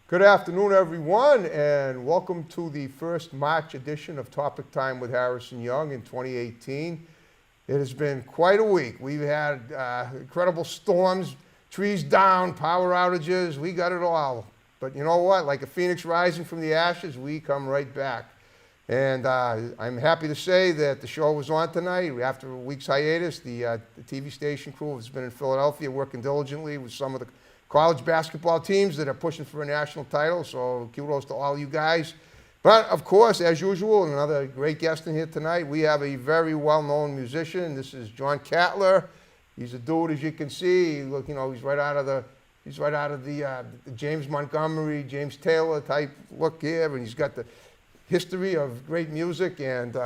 Good afternoon, everyone, and welcome to the first March edition of Topic Time with Harrison Young in 2018. It has been quite a week. We've had incredible storms, trees down, power outages. We got it all. But you know what? Like a phoenix rising from the ashes, we come right back. And I'm happy to say that the show was on tonight. After a week's hiatus, the TV station crew has been in Philadelphia working diligently with some of the college basketball teams that are pushing for a national title, so kudos to all you guys. But of course, as usual, another great guest in here tonight. We have a very well-known musician. This is Jon Catler. He's a dude, as you can see. Look, he's right out of the James Montgomery, James Taylor type look here, and he's got the history of great music and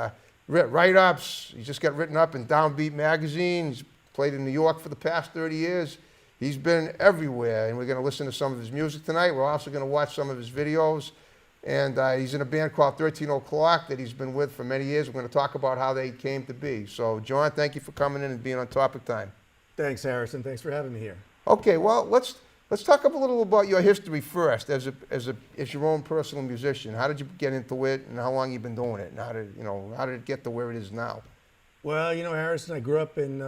write-ups. He's just got written up in Downbeat magazine. He's played in New York for the past 30 years. He's been everywhere, and we're going to listen to some of his music tonight. We're also going to watch some of his videos, and he's in a band called 13 O'Clock that he's been with for many years. We're going to talk about how they came to be. So, Jon, thank you for coming in and being on Topic Time. Thanks, Harrison. Thanks for having me here. Okay, well, let's talk a little about your history first, as your own personal musician. How did you get into it, and how long you been doing it, and how did it get to where it is now? Well, Harrison, I grew up in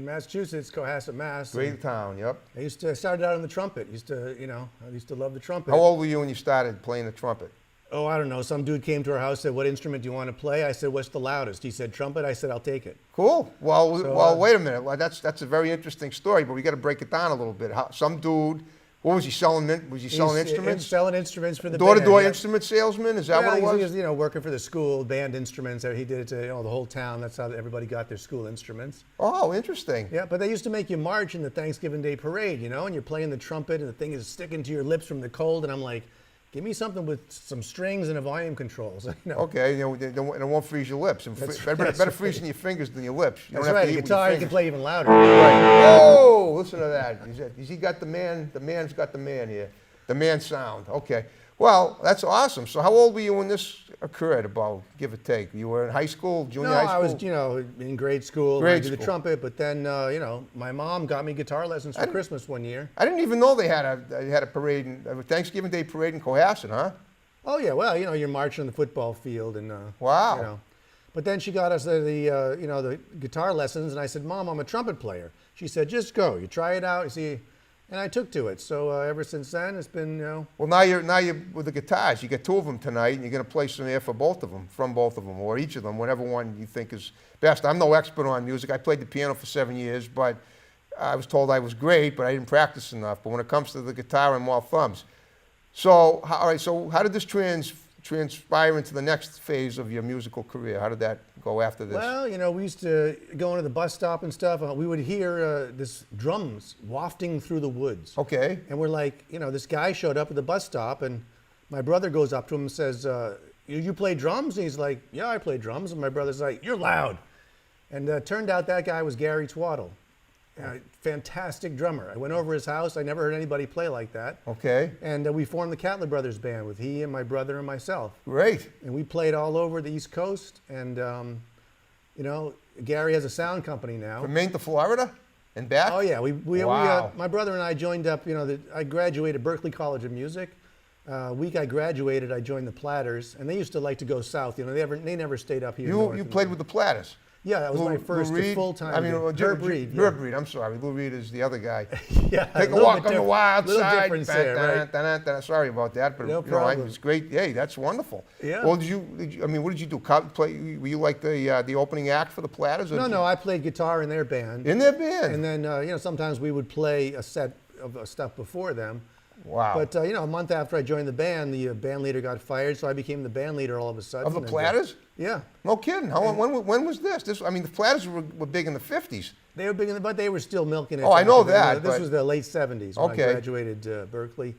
Massachusetts, Cohasset, Mass. Great town, yep. I started out on the trumpet. I used to love the trumpet. How old were you when you started playing the trumpet? Oh, I don't know. Some dude came to our house, said, "What instrument do you want to play?" I said, "What's the loudest?" He said, "Trumpet." I said, "I'll take it." Cool. Well, wait a minute. Well, that's a very interesting story, but we got to break it down a little bit. Some dude. What was he selling? Was he selling instruments? Selling instruments for the door-to-door band, instrument salesman? Is that what it was? He was, working for the school, band instruments. He did it to the whole town. That's how everybody got their school instruments. Oh, interesting. Yeah, but they used to make you march in the Thanksgiving Day parade, and you're playing the trumpet, and the thing is sticking to your lips from the cold, and I'm like, give me something with some strings and a volume control. So, Okay, and it won't freeze your lips. And better freezing your fingers than your lips. That's right. The guitar you can play even louder. Right. Oh, listen to that. He got the man. The man's got the man here. The man sound. Okay. Well, that's awesome. So how old were you when this occurred, about give or take? You were in high school, junior high school? No, I was, in grade school. I did the trumpet, but then, my mom got me guitar lessons for Christmas one year. I didn't even know they had a parade, a Thanksgiving Day parade in Cohasset, huh? Oh yeah, well, you're marching on the football field and. Wow. But then she got us the guitar lessons, and I said, "Mom, I'm a trumpet player." She said, "Just go. You try it out. You see." And I took to it. So ever since then, it's been, Well, now you're with the guitars. You get two of them tonight, and you're going to play some air from both of them, or each of them, whatever one you think is best. I'm no expert on music. I played the piano for 7 years, but I was told I was great, but I didn't practice enough. But when it comes to the guitar, I'm all thumbs. So, all right. So how did this transpire into the next phase of your musical career? How did that go after this? Well, we used to go into the bus stop and stuff. We would hear this drums wafting through the woods. Okay. And we're like, this guy showed up at the bus stop, and my brother goes up to him and says, you play drums? And he's like, "Yeah, I play drums." And my brother's like, "You're loud." And turned out that guy was Gary Twaddle. Fantastic drummer. I went over his house. I never heard anybody play like that. Okay. And we formed the Catler Brothers band with he and my brother and myself. Great. And we played all over the East Coast. And, Gary has a sound company now. From Maine to Florida and back? Oh, yeah. Wow. My brother and I joined up, I graduated Berklee College of Music. Week I graduated, I joined the Platters. And they used to like to go south. They never stayed up here. You played with the Platters? Yeah, that was my first full-time. Herb Reed. Herb Reed, I'm sorry. Lou Reed is the other guy. Yeah, Take a walk on the wild little side. Difference there, right? Sorry about that, but no problem. It's great. Hey, that's wonderful. Yeah. Well, what did you do? Were you like the opening act for the Platters? No, I played guitar in their band. In their band? And then, sometimes we would play a set of stuff before them. Wow. But, a month after I joined the band leader got fired, so I became the band leader all of a sudden. Of the Platters? Yeah. No kidding. When was this? The Platters were big in the 50s. They were big, but they were still milking it. Oh, I know that. This was the late 70s when Okay. I graduated Berklee.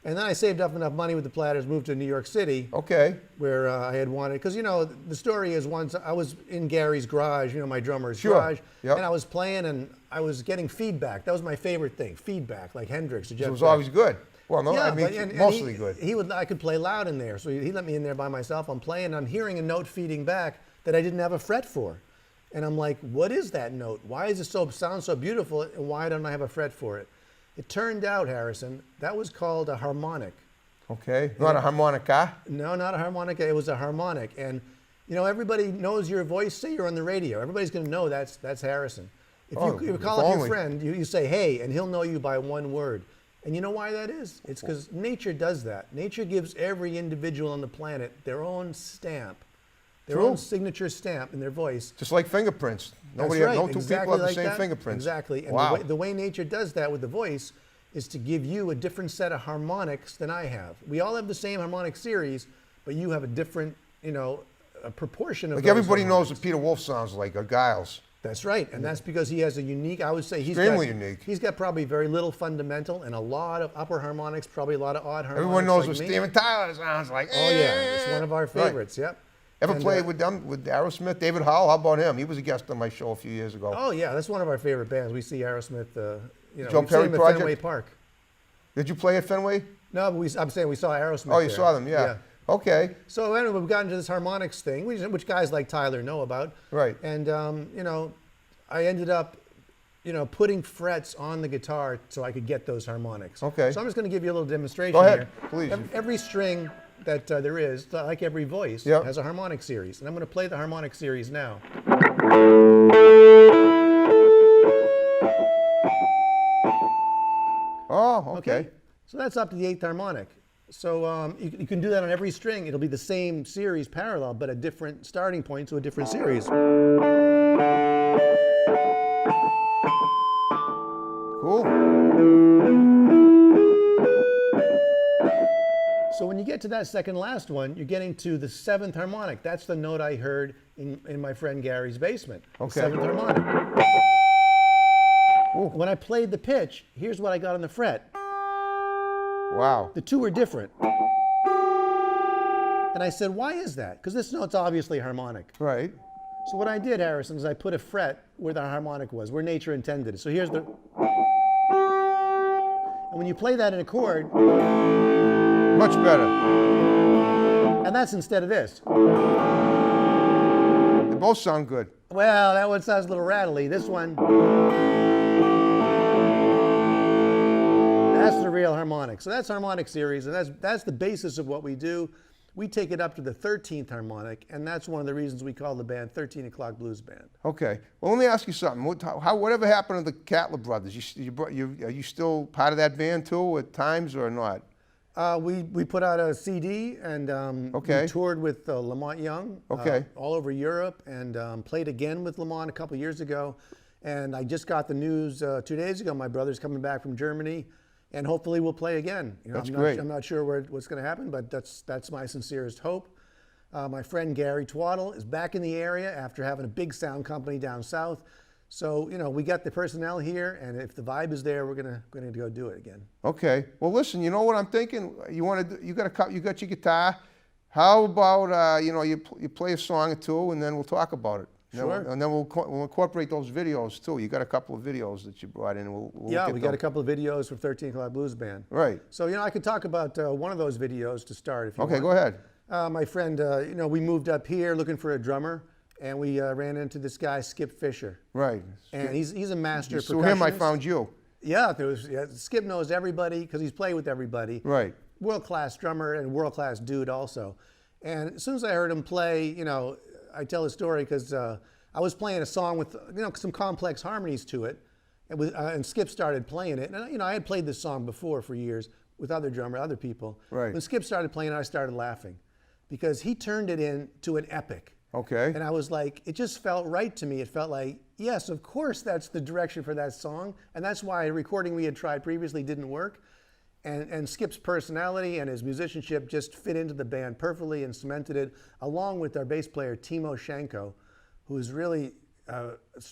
And then I saved up enough money with the Platters, moved to New York City. Okay. Where I had wanted, because the story is once I was in Gary's garage, my drummer's Sure. garage, Yep. and I was playing and I was getting feedback. That was my favorite thing, feedback, like Hendrix or Jeff It was Beck. always good. Well, no, Yeah, I mean, and mostly good. I could play loud in there, so he let me in there by myself. I'm playing, and I'm hearing a note feeding back that I didn't have a fret for. And I'm like, what is that note? Why does it sound so beautiful, and why don't I have a fret for it? It turned out, Harrison, that was called a harmonic. Okay. Not a harmonica. No, not a harmonica. It was a harmonic. And, you know, everybody knows your voice. Say you're on the radio. Everybody's going to know that's Harrison. If you call up your friend, you say, hey, and he'll know you by one word. And you know why that is? It's because nature does that. Nature gives every individual on the planet their own stamp, their own signature stamp in their voice. Just like fingerprints. No two people have the same fingerprints. Exactly. And wow. the way nature does that with the voice is to give you a different set of harmonics than I have. We all have the same harmonic series, but you have a different, you know, a proportion of like those everybody harmonics. knows what Peter Wolf sounds like, or Giles. That's right, and that's because he has a unique, I would say extremely unique. He's got probably very little fundamental and a lot of upper harmonics, probably a lot of odd harmonics. Everyone knows like what me. Steven Tyler sounds like. Oh yeah, it's one of our favorites, right. Yep. Ever played with them, with Aerosmith? David Howell, how about him? He was a guest on my show a few years ago. Oh yeah, that's one of our favorite bands. We see Aerosmith, you know, Joe we've Perry seen them at Project? Fenway Park. Did you play at Fenway? No, but I'm saying we saw Aerosmith Oh, you there. saw them, yeah. Okay. So anyway, we've gotten to this harmonics thing, which guys like Tyler know about. Right. And, you know, I ended up, you know, putting frets on the guitar so I could get those harmonics. Okay. So I'm just going to give you a little demonstration Go ahead, here. please. Every string that there is, like every voice, Yep. has a harmonic series. And I'm going to play the harmonic series now. Oh, okay. So that's up to the 8th harmonic. So you can do that on every string. It'll be the same series parallel, but a different starting point to a different series. Cool. So when you get to that second last one, you're getting to the 7th harmonic. That's the note I heard in my friend Gary's basement. Okay. The 7th harmonic. Ooh. When I played the pitch, here's what I got on the fret. Wow. The two were different. And I said, why is that? Because this note's obviously harmonic. Right. So what I did, Harrison, is I put a fret where the harmonic was, where nature intended it. So here's the... And when you play that in a chord... Much better. And that's instead of this. They both sound good. Well, that one sounds a little rattly. This one... That's the real harmonic. So that's harmonic series, and that's the basis of what we do. We take it up to the 13th harmonic, and that's one of the reasons we call the band 13 O'Clock Blues Band. Okay. Well, let me ask you something. Whatever happened to the Catler brothers? Are you still part of that band too at times or not? We put out a CD, and we toured with Lamont Young all over Europe, and played again with Lamont a couple years ago. And I just got the news 2 days ago. My brother's coming back from Germany. And hopefully we'll play again. You know, That's great. I'm not sure what's going to happen, but that's my sincerest hope. My friend Gary Twaddle is back in the area after having a big sound company down south. So you know, we got the personnel here, and if the vibe is there, we're gonna go do it again. Okay. Well, listen. You know what I'm thinking? You got your guitar. How about you play a song or two, and then we'll talk about it. Sure. And then we'll incorporate those videos too. You got a couple of videos that you brought in. We'll yeah, we got a couple of videos from 13 O'Clock Blues Band. Right. So you know, I could talk about one of those videos to start if you want. Okay, go ahead. My friend, you know, we moved up here looking for a drummer, and we ran into this guy, Skip Fisher. Right. And he's a master percussionist. Through him, I found you. Yeah, Skip knows everybody because he's played with everybody. Right. World-class drummer and world-class dude also. And as soon as I heard him play, you know, I tell the story because I was playing a song with, you know, some complex harmonies to it, and Skip started playing it. And you know, I had played this song before for years with other drummers, other people. Right. When Skip started playing it, I started laughing because he turned it into an epic. Okay. And I was like, it just felt right to me. It felt like, yes, of course that's the direction for that song. And that's why a recording we had tried previously didn't work. And Skip's personality and his musicianship just fit into the band perfectly and cemented it, along with our bass player, Timo Shenko, who's really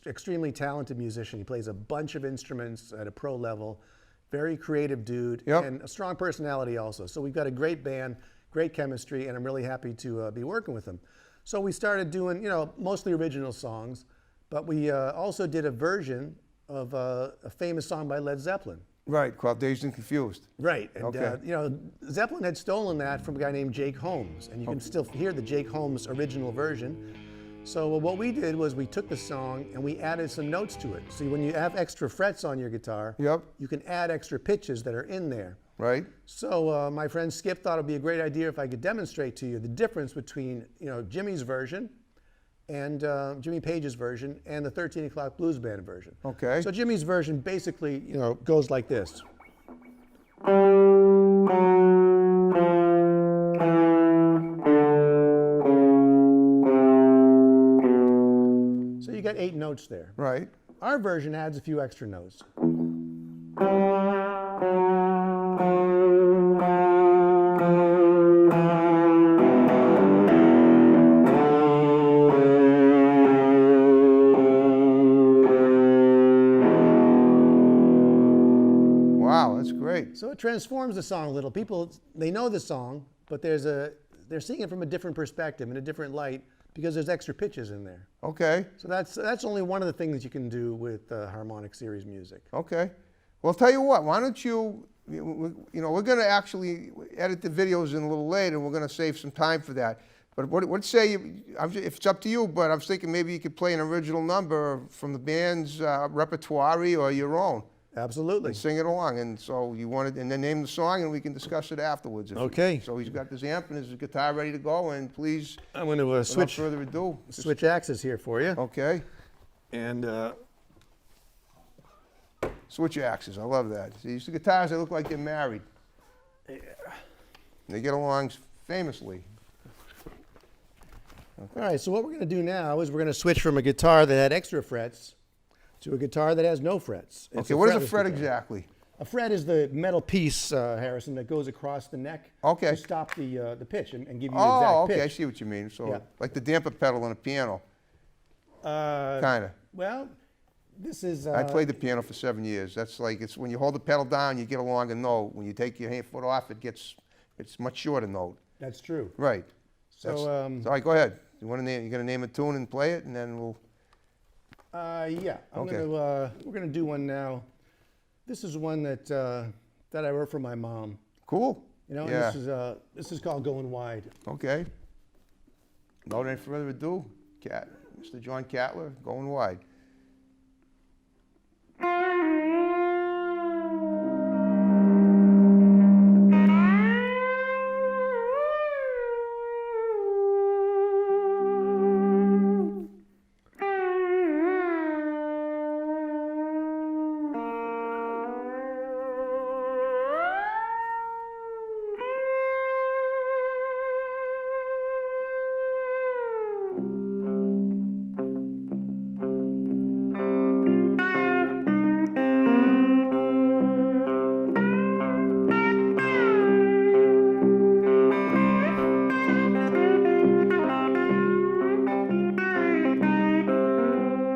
extremely talented musician. He plays a bunch of instruments at a pro level, very creative dude, and a strong personality also. So we've got a great band, great chemistry, and I'm really happy to be working with him. So we started doing, you know, mostly original songs, but we also did a version of a famous song by Led Zeppelin. Right, called Dazed and Confused. Right, and you know, Zeppelin had stolen that from a guy named Jake Holmes, and you can still hear the Jake Holmes original version. So what we did was we took the song and we added some notes to it. See, when you have extra frets on your guitar, you can add extra pitches that are in there. Right. So my friend Skip thought it would be a great idea if I could demonstrate to you the difference between Jimmy's version and Jimmy Page's version and the 13 O'Clock Blues Band version. Okay. So Jimmy's version basically goes like this. So you got 8 notes there. Right. Our version adds a few extra notes. Wow, that's great. So it transforms the song a little. People, they know the song, but they're seeing it from a different perspective, in a different light, because there's extra pitches in there. Okay. So that's only one of the things you can do with harmonic series music. Okay. Well, tell you what. Why don't you? We're going to actually edit the videos in a little later, and we're going to save some time for that. But what say you? If it's up to you, but I was thinking maybe you could play an original number from the band's repertoire or your own. Absolutely. And sing it along, and so you wanted, and then name the song, and we can discuss it afterwards. Okay. So he's got his amp and his guitar ready to go, and please, I'm going to switch without further ado, switch axes here for you. Okay. And Switch axes. I love that. See, these guitars, they look like they're married. yeah. They get along famously. All right. So what we're going to do now is we're going to switch from a guitar that had extra frets to a guitar that has no frets. It's Okay. What is a fretless fret guitar. exactly? A fret is the metal piece, Harrison, that goes across the neck Okay. to stop the pitch and give you the Oh, exact okay. I pitch. see what you mean. So Yeah. like the damper pedal on a piano, kind of. Well, this is. I played the piano for 7 years. That's like, it's when you hold the pedal down, you get a longer note. When you take your foot off, it's much shorter note. That's true. Right. So, All right, go ahead. You want to name? You're gonna name a tune and play it, and then we'll. yeah, Okay. we're gonna do one now. This is one that I wrote for my mom. Cool. And Yeah. this is called Going Wide. Okay. Without any further ado, Mr. Jon Catler, Going Wide.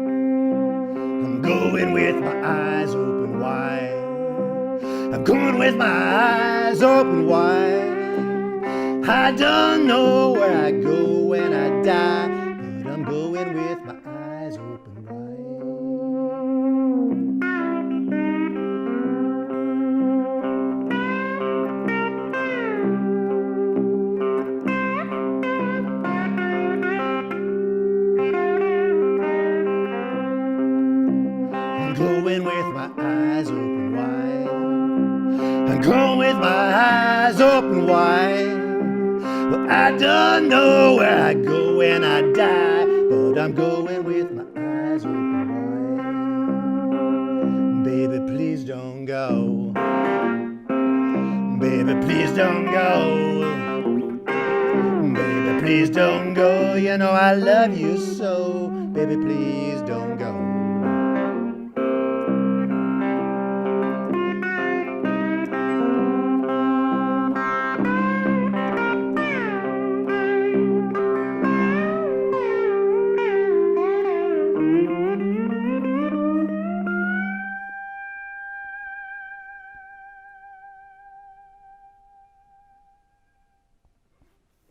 I'm going with my eyes open wide. I'm going with my eyes open wide. I don't know where I go when I die, but I'm going with my eyes open wide. I'm going with my eyes open wide. I'm going with my eyes open wide. Well, I don't know where I go when I die, but I'm going with my eyes open wide. Baby, please don't go. Baby, please don't go. Baby, please don't go. You know I love you so. Baby, please don't go.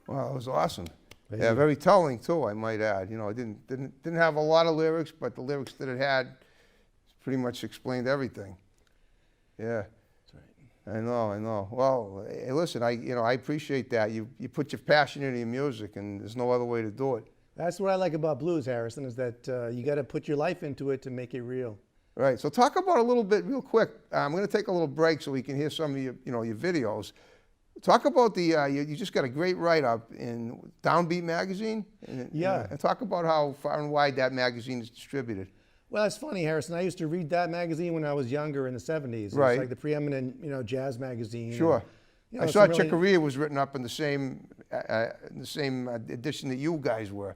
Wow, that was awesome. Thank Yeah, you. very telling too, I might add. It didn't have a lot of lyrics, but the lyrics that it had pretty much explained everything. Yeah. That's right. I know. Well, hey, listen, I appreciate that. You put your passion into your music, and there's no other way to do it. That's what I like about blues, Harrison, is that you got to put your life into it to make it real. Right. So talk about a little bit real quick. I'm going to take a little break so we can hear some of your, your videos. Talk about the you just got a great write-up in Downbeat magazine. Yeah. And talk about how far and wide that magazine is distributed. Well, it's funny, Harrison. I used to read that magazine when I was younger in the 70s. It Right. was like the preeminent, jazz magazine. Sure. And, I saw some really- Chick Corea was written up in the same edition that you guys were.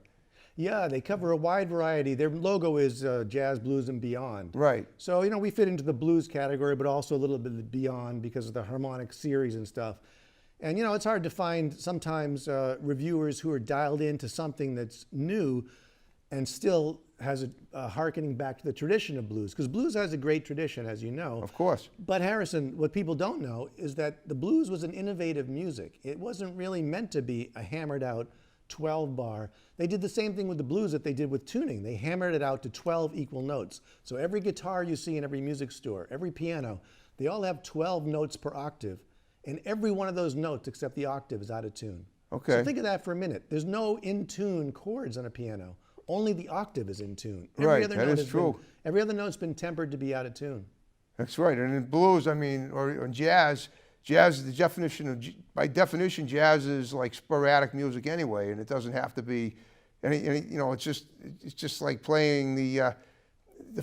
Yeah, they cover a wide variety. Their logo is jazz, blues, and beyond. Right. So, we fit into the blues category, but also a little bit beyond because of the harmonic series and stuff. And, it's hard to find sometimes reviewers who are dialed into something that's new and still has a hearkening back to the tradition of blues. Because blues has a great tradition, as you know. Of course. But Harrison, what people don't know is that the blues was an innovative music. It wasn't really meant to be a hammered out 12 bar. They did the same thing with the blues that they did with tuning. They hammered it out to 12 equal notes. So every guitar you see in every music store, every piano, they all have 12 notes per octave. And every one of those notes except the octave is out of tune. Okay. So think of that for a minute. There's no in-tune chords on a piano. Only the octave is in tune. Right, that is true. Every other note's been tempered to be out of tune. That's right. And in blues, or in jazz, the definition of, by definition, jazz is like sporadic music anyway, and it doesn't have to be it's just like playing the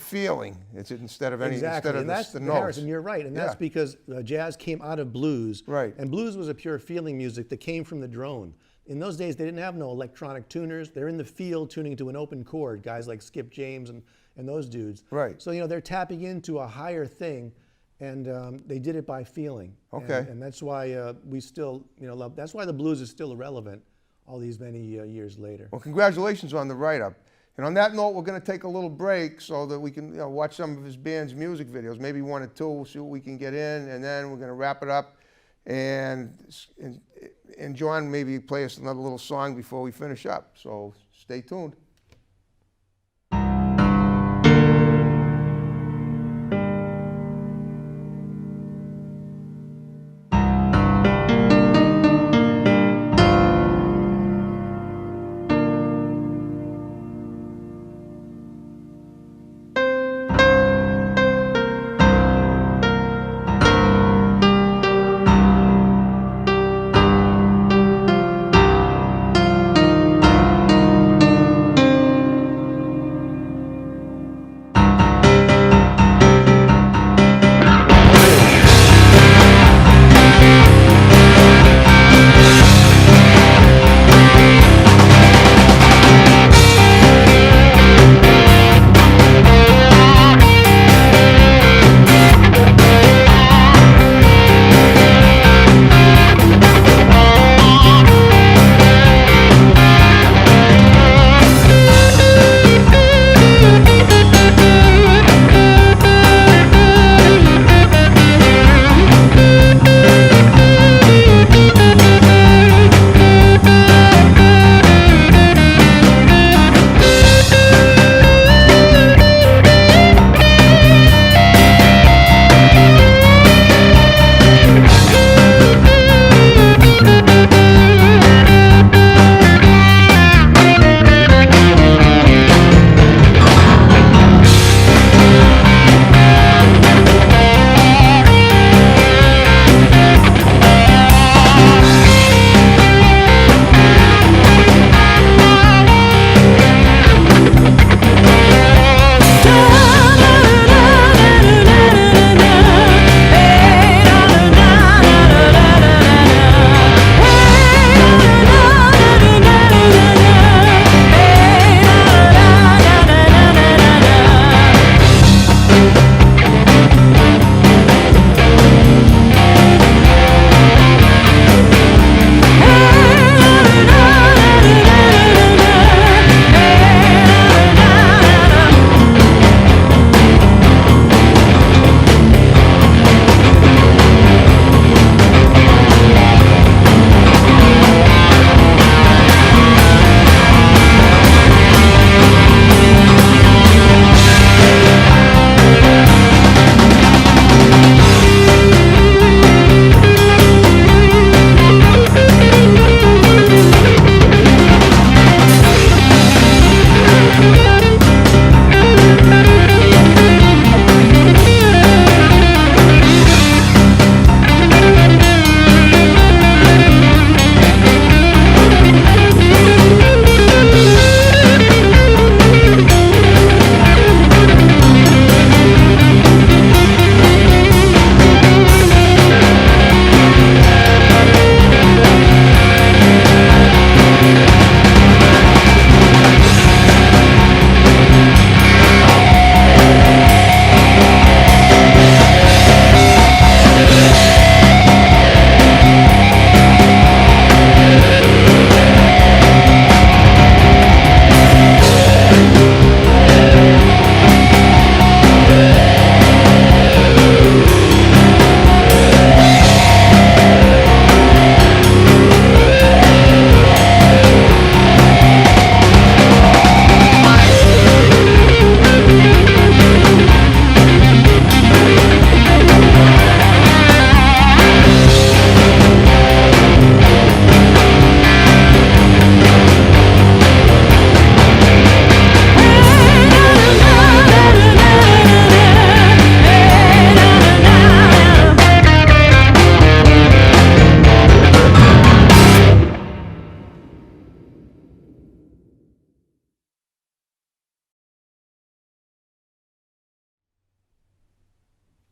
feeling. It's instead of Exactly, and that's the notes. Harrison, you're right, and that's because jazz came out of blues. Right. And blues was a pure feeling music that came from the drone. In those days, they didn't have no electronic tuners. They're in the field tuning to an open chord, guys like Skip James and those dudes. Right. So, they're tapping into a higher thing, and they did it by feeling. Okay. And that's why we still, love, that's why the blues is still relevant all these many years later. Well, congratulations on the write-up. And on that note, we're going to take a little break so that we can watch some of his band's music videos, maybe one or two. We'll see what we can get in, and then we're going to wrap it up. And Jon maybe play us another little song before we finish up. So stay tuned.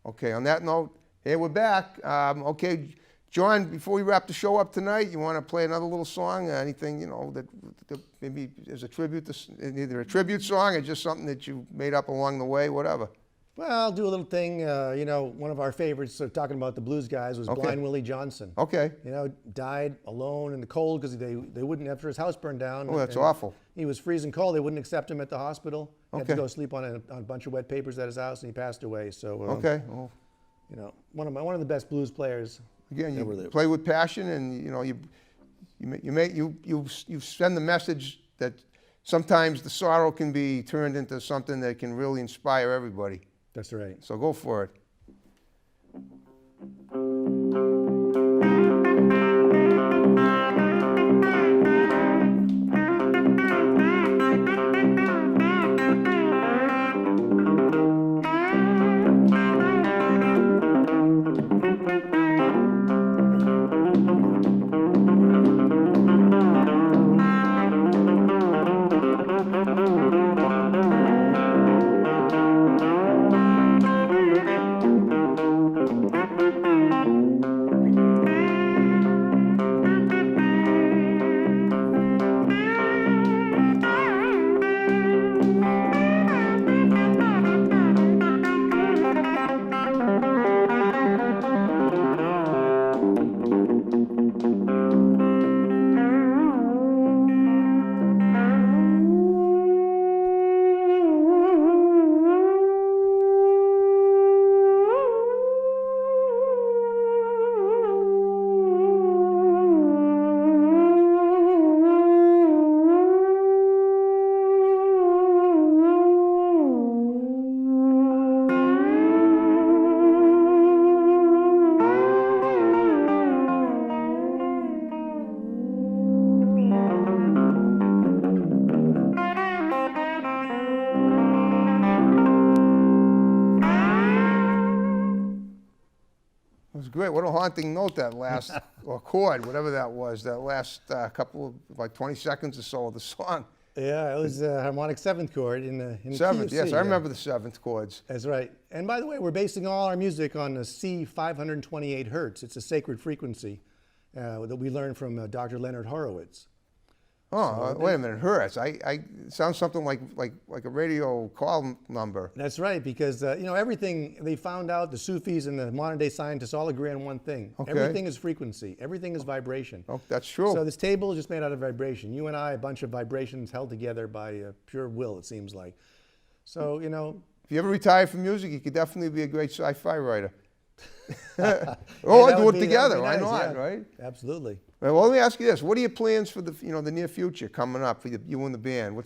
Okay, on that note, hey, we're back. Okay, John, before we wrap the show up tonight, you want to play another little song? Anything, that maybe is a tribute to, either a tribute song or just something that you made up along the way, whatever. Well, I'll do a little thing. One of our favorites, talking about the blues guys, was Okay. Blind Willie Johnson. Okay. Died alone in the cold because they wouldn't, after his house burned down. Oh, that's and awful. He was freezing cold. They wouldn't accept him at the hospital. He had to Okay. go sleep on a bunch of wet papers at his house, and he passed away. So, Okay. Well, one of the best blues players. again, ever you lived. play with passion, and you send the message that sometimes the sorrow can be turned into something that can really inspire everybody. That's right. So go for it. It was great. What a haunting note, that last, or chord, whatever that was, that last couple of, like 20 seconds or so of the song. Yeah, it was a harmonic seventh chord in the Seventh, key of yes, C, I yeah. remember the seventh chords. That's right. And by the way, we're basing all our music on the C 528 hertz. It's a sacred frequency that we learned from Dr. Leonard Horowitz. Oh, wait a minute, Hertz. It sounds something like a radio call number. That's right, because everything they found out, the Sufis and the modern day scientists all agree on one thing. Okay. Everything is frequency. Everything is vibration. Oh, that's true. So this table is just made out of vibration. You and I, a bunch of vibrations held together by pure will, it seems like. So, If you ever retire from music, you could definitely be a great sci-fi writer. that Oh, do would it be- together. that Why would be nice, not, yeah. right? Absolutely. Well, let me ask you this: what are your plans for the near future coming up for you and the band?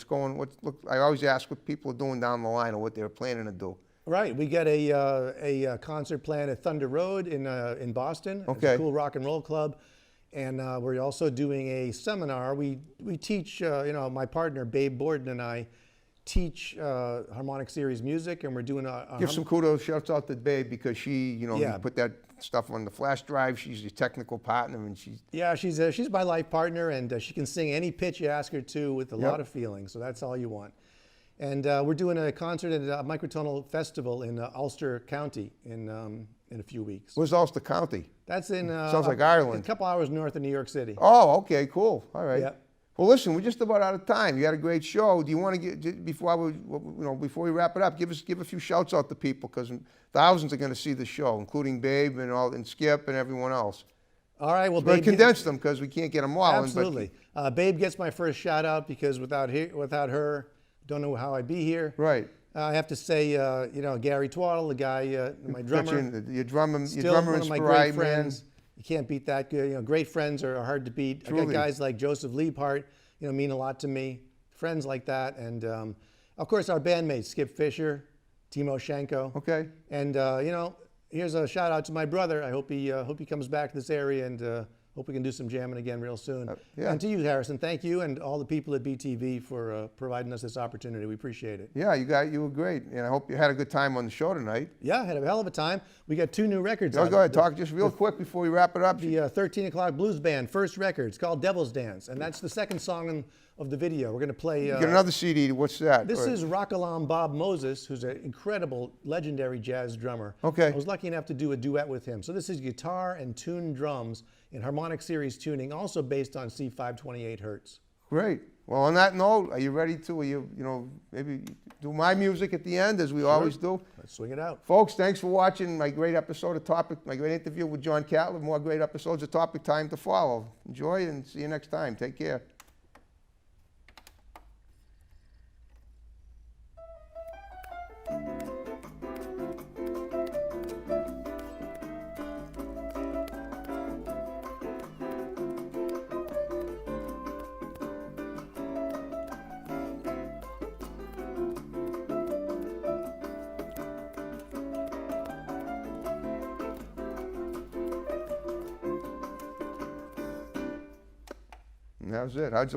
I always ask what people are doing down the line or what they're planning to do. Right, we got a concert planned at Thunder Road in Boston. It's Okay. a cool rock and roll club, and we're also doing a seminar. We teach, my partner Babe Borden and I teach harmonic series music, and we're doing Give some kudos, shouts out to Babe because she, Yeah. you put that stuff on the flash drive. She's your technical partner, and she's Yeah, she's my life partner, and she can sing any pitch you ask her to with a Yep. lot of feeling. So that's all you want. And we're doing a concert at a Microtonal Festival in Ulster County in a few weeks. where's Ulster County? That's in Sounds like Ireland. a couple hours north of New York City. Oh, okay, cool. All right. Yep. Well, listen, we're just about out of time. You had a great show. Do you want to get before we wrap it up? Give a few shouts out to people because thousands are going to see the show, including Babe and Skip and everyone else. All right, well, But Babe, condense them because we can't get them all. absolutely. Babe gets my first shout out because without her, don't know how I'd be here. Right. I have to say, Gary Twaddle, the guy, my drummer, Your drummer still one of my great man. friends. You can't beat that. Great friends are hard to beat. I Truly. got guys like Joseph Liebhart, mean a lot to me. Friends like that, and of course our bandmates Skip Fisher, Timo Shenko. Okay. And here's a shout out to my brother. I hope he comes back to this area and Hope we can do some jamming again real soon. Yeah. And to you, Harrison, thank you and all the people at BTV for providing us this opportunity. We appreciate it. Yeah, you were great, and I hope you had a good time on the show tonight. Yeah, had a hell of a time. We got 2 new records Go out. ahead, talk just real quick before we wrap it up. The 13 O'Clock Blues Band, first record. It's called Devil's Dance, and that's the second song of the video. We're going to play... Get another CD. What's that? This is Rock-A-Lam Bob Moses, who's an incredible, legendary jazz drummer. Okay. I was lucky enough to do a duet with him. So this is guitar and tuned drums in harmonic series tuning, also based on C528 Hertz. Great. Well, on that note, are you ready to, maybe do my music at the end, as we always do? Let's swing it out. Folks, thanks for watching my great episode of Topic, my great interview with Jon Catler. More great episodes of Topic Time to follow. Enjoy and see you next time. Take care. And that was it. How'd you